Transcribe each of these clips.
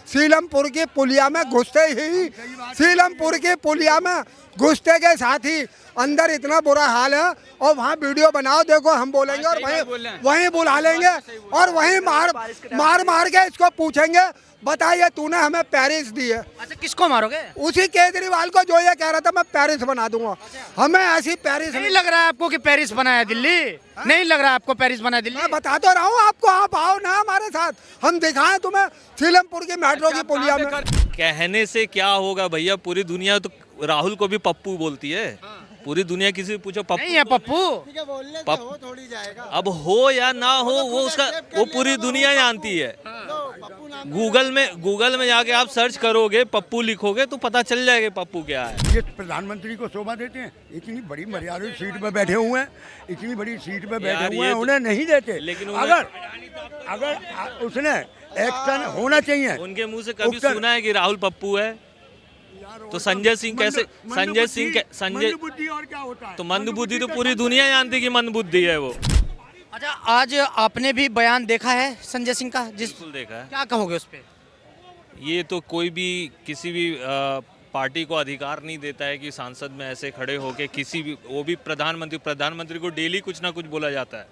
सीलमपुर की पुलिया में घुसते ही, सीलमपुर की पुलिया में घुसते के साथ ही अंदर इतना बुरा हाल है। और वहाँ वीडियो बनाओ, देखो हम बोलेंगे और वहीं बुला लेंगे और वहीं मार के इसको पूछेंगे, बताइए तूने हमें पेरिस दी है। अच्छा, किसको मारोगे? उसी केजरीवाल को जो ये कह रहा था मैं पेरिस बना दूंगा। हमें ऐसी पेरिस नहीं लग रहा है आपको कि पेरिस बनाया दिल्ली? नहीं लग रहा है आपको पेरिस बनाया दिल्ली? मैं बता तो रहा हूँ आपको, आप आओ ना हमारे साथ, हम दिखाएं तुम्हें सीलमपुर की मेट्रो की पुलिया में। कहने से क्या होगा भैया, पूरी दुनिया तो राहुल को भी पप्पू बोलती है। पूरी दुनिया किसी से पूछो पप्पू नहीं है पप्पू। थोड़ी जाएगा। अब हो या ना हो वो उसका वो पूरी दुनिया जानती है। गूगल में जाके आप सर्च करोगे, पप्पू लिखोगे तो पता चल जाएगा पप्पू क्या है। ये प्रधानमंत्री को शोभा देते हैं, इतनी बड़ी मर्यादा सीट पे बैठे हुए हैं, इतनी बड़ी सीट पे बैठे हुए हैं, उन्हें नहीं देते। लेकिन अगर उसने एक्शन होना चाहिए। उनके मुंह से कभी सुना है कि राहुल पप्पू है? तो संजय सिंह कैसे? संजय बुद्धि और क्या होता है? तो मंदबुद्धि तो पूरी दुनिया जानती है कि मंदबुद्धि है वो। अच्छा, आज आपने भी बयान देखा है संजय सिंह का? बिल्कुल देखा है। क्या कहोगे उस पे? ये तो कोई भी किसी भी पार्टी को अधिकार नहीं देता है कि सांसद में ऐसे खड़े होके किसी भी, वो भी प्रधानमंत्री को डेली कुछ ना कुछ बोला जाता है।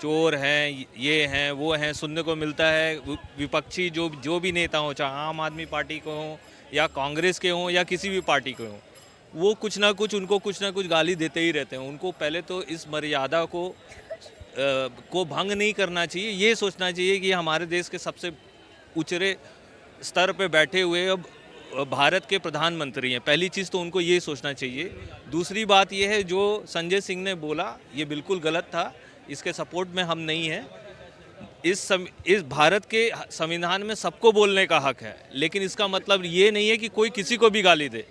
चोर हैं, ये हैं, वो हैं, सुनने को मिलता है। विपक्षी जो भी नेता हो, चाहे आम आदमी पार्टी को हो या कांग्रेस के हों या किसी भी पार्टी के हों, वो कुछ ना कुछ गाली देते ही रहते हैं। उनको पहले तो इस मर्यादा को भंग नहीं करना चाहिए। ये सोचना चाहिए कि हमारे देश के सबसे ऊंचे स्तर पे बैठे हुए अब भारत के प्रधानमंत्री हैं। पहली चीज़ तो उनको ये सोचना चाहिए। दूसरी बात ये है, जो संजय सिंह ने बोला ये बिल्कुल गलत था, इसके सपोर्ट में हम नहीं हैं। इस भारत के संविधान में सबको बोलने का हक है, लेकिन इसका मतलब ये नहीं है कि कोई किसी को भी गाली दे।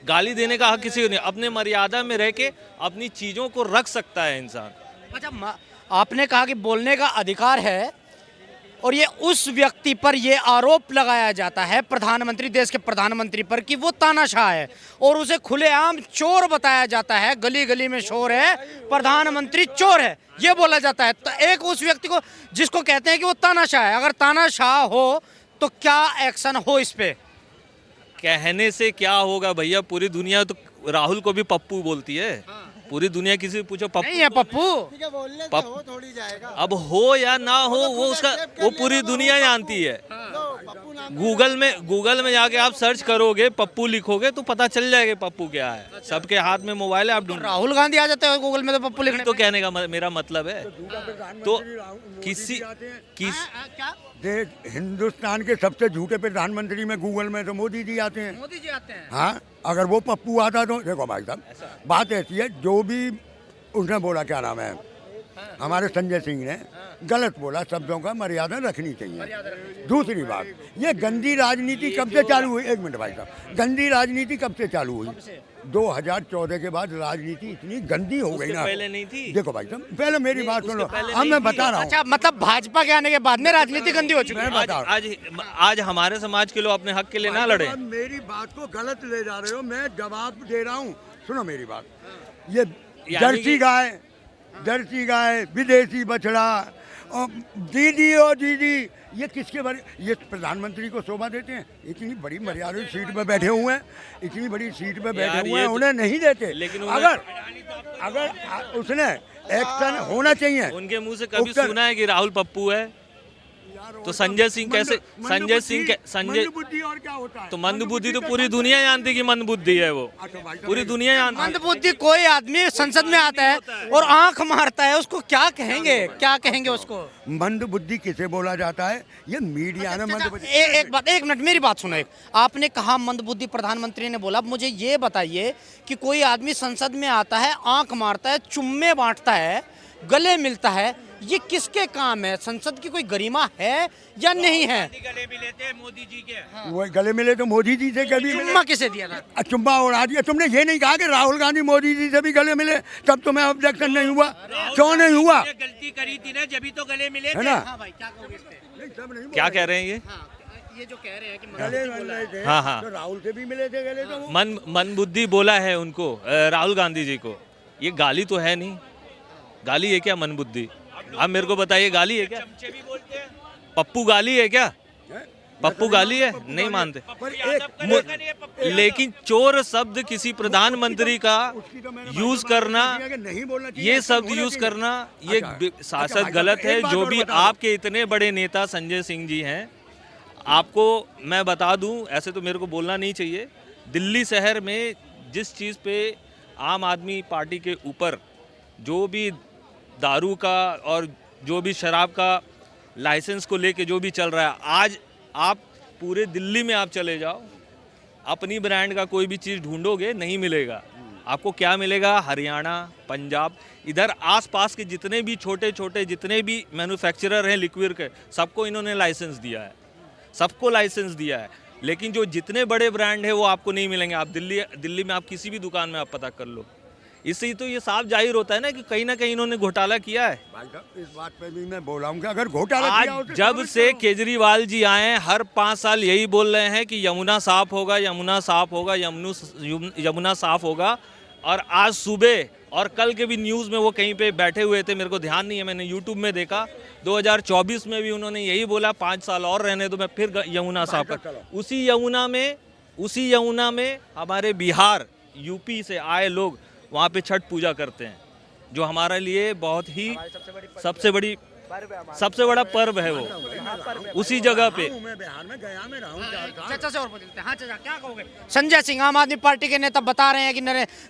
गाली देने का हक किसी को नहीं। अपने मर्यादा में रह के अपनी चीज़ों को रख सकता है इंसान। अच्छा, आपने कहा कि बोलने का अधिकार है, और ये उस व्यक्ति पर ये आरोप लगाया जाता है, प्रधानमंत्री, देश के प्रधानमंत्री पर, कि वो तानाशाह है और उसे खुलेआम चोर बताया जाता है। गली गली में शोर है, प्रधानमंत्री चोर है, ये बोला जाता है। तो एक उस व्यक्ति को जिसको कहते हैं कि वो तानाशाह है, अगर तानाशाह हो तो क्या एक्शन हो इस पे? कहने से क्या होगा भैया, पूरी दुनिया तो राहुल को भी पप्पू बोलती है। पूरी दुनिया किसी से पूछो पप्पू। नहीं है पप्पू। थोड़ी जाएगा। अब हो या ना हो वो उसका वो पूरी दुनिया जानती है। गूगल में जाके आप सर्च करोगे, पप्पू लिखोगे तो पता चल जाएगा पप्पू क्या है। सबके हाथ में मोबाइल है, आप ढूंढ। राहुल गांधी आ जाते हैं गूगल में तो पप्पू लिखने तो कहने का मेरा मतलब है, तो किसी हिंदुस्तान के सबसे झूठे प्रधानमंत्री में गूगल में तो मोदी जी आते हैं। मोदी जी आते हैं। हाँ, अगर वो पप्पू आता तो देखो भाई साहब, बात ऐसी है, जो भी उसने बोला, क्या नाम है, हमारे संजय सिंह ने गलत बोला, शब्दों का मर्यादा रखनी चाहिए। दूसरी बात, ये गंदी राजनीति कब से चालू हुई? एक मिनट भाई साहब, गंदी राजनीति कब से चालू हुई? 2014 के बाद राजनीति इतनी गंदी हो गई ना। पहले नहीं थी। देखो भाई साहब, पहले मेरी बात सुनो, अब मैं बता रहा हूँ। अच्छा, मतलब भाजपा के आने के बाद में राजनीति गंदी हो चुकी है। आज हमारे समाज के लोग अपने हक के लिए ना लड़े। मेरी बात को गलत ले जा रहे हो, मैं जवाब दे रहा हूँ, सुनो मेरी बात। ये जर्सी गाय, विदेशी बछड़ा, और दीदी और दीदी, ये किसके बारे? ये प्रधानमंत्री को शोभा देते हैं, इतनी बड़ी मर्यादा सीट पे बैठे हुए हैं, इतनी बड़ी सीट पे बैठे हुए हैं, उन्हें नहीं देते। लेकिन अगर उसने एक्शन होना चाहिए। उनके मुंह से कभी सुना है कि राहुल पप्पू है? तो संजय सिंह कैसे? संजय बुद्धि और क्या होता है? तो मंदबुद्धि तो पूरी दुनिया जानती है कि मंदबुद्धि है वो। पूरी दुनिया जानती है। मंदबुद्धि कोई आदमी संसद में आता है और आंख मारता है, उसको क्या कहेंगे? क्या कहेंगे उसको? मंदबुद्धि किसे बोला जाता है? ये मीडिया ने मंदबुद्धि। एक मिनट मेरी बात सुनो। आपने कहा मंदबुद्धि प्रधानमंत्री ने बोला, मुझे ये बताइए कि कोई आदमी संसद में आता है, आंख मारता है, चुम्मे बांटता है, गले मिलता है, ये किसके काम है? संसद की कोई गरिमा है या नहीं है? गले मिले थे मोदी जी के। वो गले मिले तो मोदी जी से कभी चुम्मा किसे दिया था? चुम्मा उड़ा दिया। तुमने ये नहीं कहा कि राहुल गांधी मोदी जी से भी गले मिले, तब तुम्हें ऑब्जेक्शन नहीं हुआ? क्यों नहीं हुआ? गलती करी थी ना, जब तो गले मिले है ना? हाँ भाई, क्या कहोगे इस पे? क्या कह रहे हैं ये जो कह रहे हैं कि गले मिल रहे थे, हाँ। तो राहुल से भी मिले थे गले, तो मन बुद्धि बोला है उनको, राहुल गांधी जी को। ये गाली तो है नहीं। गाली है क्या मन बुद्धि? आप मेरे को बताइए, गाली है क्या? पप्पू गाली है क्या? पप्पू गाली है, नहीं मानते। लेकिन चोर शब्द किसी प्रधानमंत्री का यूज करना, नहीं बोलना चाहिए, ये ऐसा शब्द होना यूज चाहिए। करना, ये शासक भाई गलत साहब, है। एक बात जो और भी बता दो। आपके इतने बड़े नेता संजय सिंह जी हैं, आपको मैं बता दूं, ऐसे तो मेरे को बोलना नहीं चाहिए, दिल्ली शहर में जिस चीज़ पे आम आदमी पार्टी के ऊपर जो भी दारू का और जो भी शराब का लाइसेंस को लेके जो भी चल रहा है, आज आप पूरे दिल्ली में आप चले जाओ, अपनी ब्रांड का कोई भी चीज़ ढूंढोगे नहीं मिलेगा। आपको क्या मिलेगा? हरियाणा, पंजाब, इधर आसपास के जितने भी छोटे छोटे जितने भी मैन्युफैक्चरर हैं लिक्विड के, सबको इन्होंने लाइसेंस दिया है, सबको लाइसेंस दिया है। लेकिन जो जितने बड़े ब्रांड है वो आपको नहीं मिलेंगे। आप दिल्ली में आप किसी भी दुकान में आप पता कर लो। इससे तो ये साफ जाहिर होता है ना कि ना कहीं इन्होंने घोटाला किया है। भाई साहब, इस बात पे भी मैं बोला हूँ कि अगर घोटाला किया हो आज तो जब साबित से करो। केजरीवाल जी आए हैं, हर 5 साल यही बोल रहे हैं कि यमुना साफ होगा, यमुना साफ होगा, यमुना साफ होगा। और आज सुबह और कल के भी न्यूज़ में वो कहीं पे बैठे हुए थे, मेरे को ध्यान नहीं है, मैंने यूट्यूब में देखा, 2024 में भी उन्होंने यही बोला 5 साल और रहने दो, मैं फिर यमुना साफ कर। उसी यमुना में हमारे बिहार, यूपी से आए लोग वहाँ पे छठ पूजा करते हैं, जो हमारे लिए बहुत ही सबसे बड़ा पर्व है वो। उसी जगह पे मैं बिहार में गया, मैं रहा हूँ 4 साल। चाचा से और बदलते हैं। हाँ चाचा, क्या कहोगे? संजय सिंह आम आदमी पार्टी के नेता बता रहे हैं कि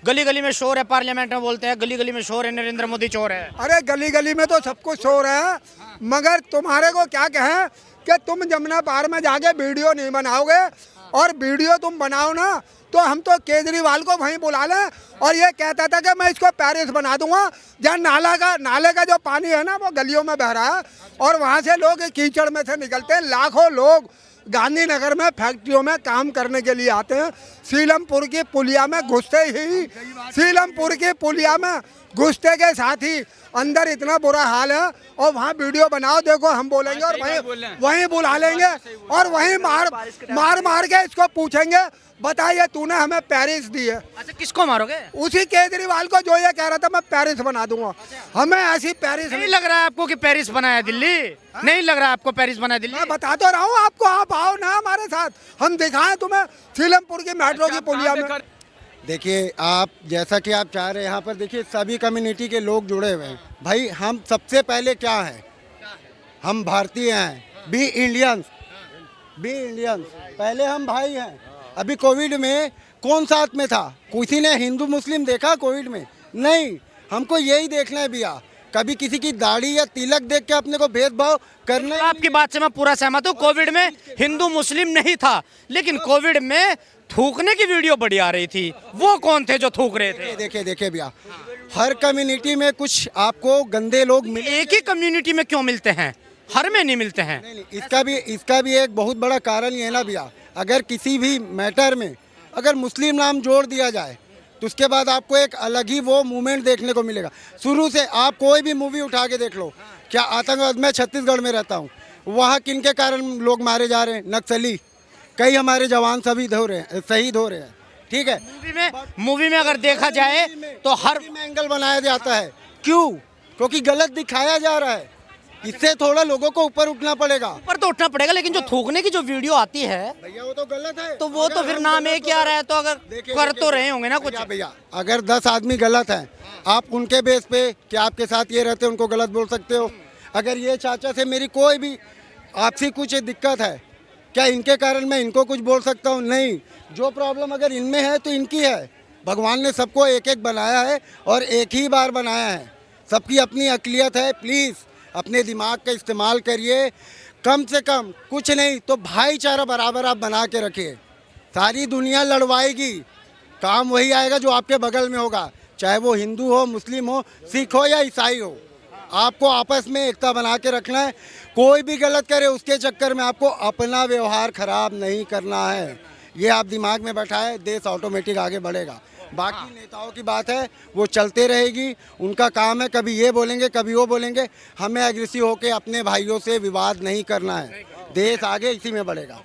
गली गली में शोर है, पार्लियामेंट में बोलते हैं गली गली में शोर है, नरेंद्र मोदी चोर है। अरे गली गली में तो सब कुछ शोर है, मगर तुम्हारे को क्या कहें कि तुम जमुना पार में जाके वीडियो नहीं बनाओगे, और वीडियो तुम बनाओ ना तो हम तो केजरीवाल को वहीं बुला लें। और ये कहता था कि मैं इसको पेरिस बना दूंगा, जहाँ नाले का जो पानी है ना वो गलियों में बह रहा है, और वहाँ से लोग कीचड़ में से निकलते हैं। लाखों लोग गांधीनगर में फैक्ट्रियों में काम करने के लिए आते हैं। सीलमपुर की पुलिया में घुसते के साथ ही अंदर इतना बुरा हाल है, और वहाँ वीडियो बनाओ, देखो हम बोलेंगे और वहीं बुला लेंगे, और वहीं मार के इसको पूछेंगे, बताइए तूने हमें पेरिस दी है। अच्छा, किसको मारोगे? उसी केजरीवाल को जो ये कह रहा था मैं पेरिस बना दूंगा। हमें ऐसी पेरिस नहीं लग रहा है आपको कि पेरिस बनाया दिल्ली? नहीं लग रहा है आपको पेरिस बना दिल्ली? मैं बता तो रहा हूँ आपको, आप आओ ना हमारे साथ, हम दिखाएं तुम्हें सीलमपुर की मेट्रो की पुलिया में। देखिए, आप जैसा कि आप चाह रहे हैं, यहाँ पर देखिए सभी कम्युनिटी के लोग जुड़े हुए हैं। भाई हम सबसे पहले क्या हैं? हम भारतीय हैं, बी इंडियंस, पहले हम भाई हैं। अभी कोविड में कौन साथ में था? किसी ने हिंदू मुस्लिम देखा कोविड में? नहीं। हमको यही देखना है भैया, कभी किसी की दाढ़ी या तिलक देख के अपने को भेदभाव करना ही आपकी बात से मैं पूरा सहमत हूँ। कोविड में हिंदू मुस्लिम नहीं था, लेकिन कोविड में थूकने की वीडियो बड़ी आ रही थी। वो कौन थे जो थूक रहे थे? देखिए भैया, हर कम्युनिटी में कुछ आपको गंदे लोग मिले। एक ही कम्युनिटी में क्यों मिलते हैं, हर में नहीं मिलते हैं? नहीं, इसका भी एक बहुत बड़ा कारण ये है ना भैया, अगर किसी भी मैटर में अगर मुस्लिम नाम जोड़ दिया जाए तो उसके बाद आपको एक अलग ही वो मूवमेंट देखने को मिलेगा। शुरू से आप कोई भी मूवी उठा के देख लो, क्या आतंकवाद, मैं छत्तीसगढ़ में रहता हूँ, वहाँ किन के कारण लोग मारे जा रहे हैं? नक्सली, कई हमारे जवान शहीद हो रहे हैं। ठीक है, मूवी में अगर देखा जाए तो हर एंगल बनाया जाता है। क्यों? क्योंकि गलत दिखाया जा रहा है। इससे थोड़ा लोगों को ऊपर उठना पड़ेगा। ऊपर तो उठना पड़ेगा, लेकिन जो थूकने की जो वीडियो आती है भैया वो तो गलत है। तो वो तो फिर नाम एक ही आ रहा है, तो अगर कर तो रहे होंगे ना कुछ। भैया अगर 10 आदमी गलत हैं, आप उनके बेस पे क्या आपके साथ ये रहते हैं उनको गलत बोल सकते हो? अगर ये चाचा से मेरी कोई भी आपसी कुछ दिक्कत है, क्या इनके कारण मैं इनको कुछ बोल सकता हूँ? नहीं। जो प्रॉब्लम अगर इनमें है तो इनकी है। भगवान ने सबको एक एक बनाया है और एक ही बार बनाया है। सबकी अपनी अक़लियत है। प्लीज़ अपने दिमाग का इस्तेमाल करिए। कम से कम कुछ नहीं तो भाईचारा बराबर आप बना के रखिए। सारी दुनिया लड़वाएगी, काम वही आएगा जो आपके बगल में होगा, चाहे वो हिंदू हो, मुस्लिम हो, सिख हो या ईसाई हो। आपको आपस में एकता बना के रखना है। कोई भी गलत करे उसके चक्कर में आपको अपना व्यवहार खराब नहीं करना है। ये आप दिमाग में बैठाए, देश ऑटोमेटिक आगे बढ़ेगा। बाकी नेताओं की बात है वो चलते रहेगी, उनका काम है, कभी ये बोलेंगे कभी वो बोलेंगे। हमें एग्रेसिव होकर अपने भाइयों से विवाद नहीं करना है। देश आगे इसी में बढ़ेगा।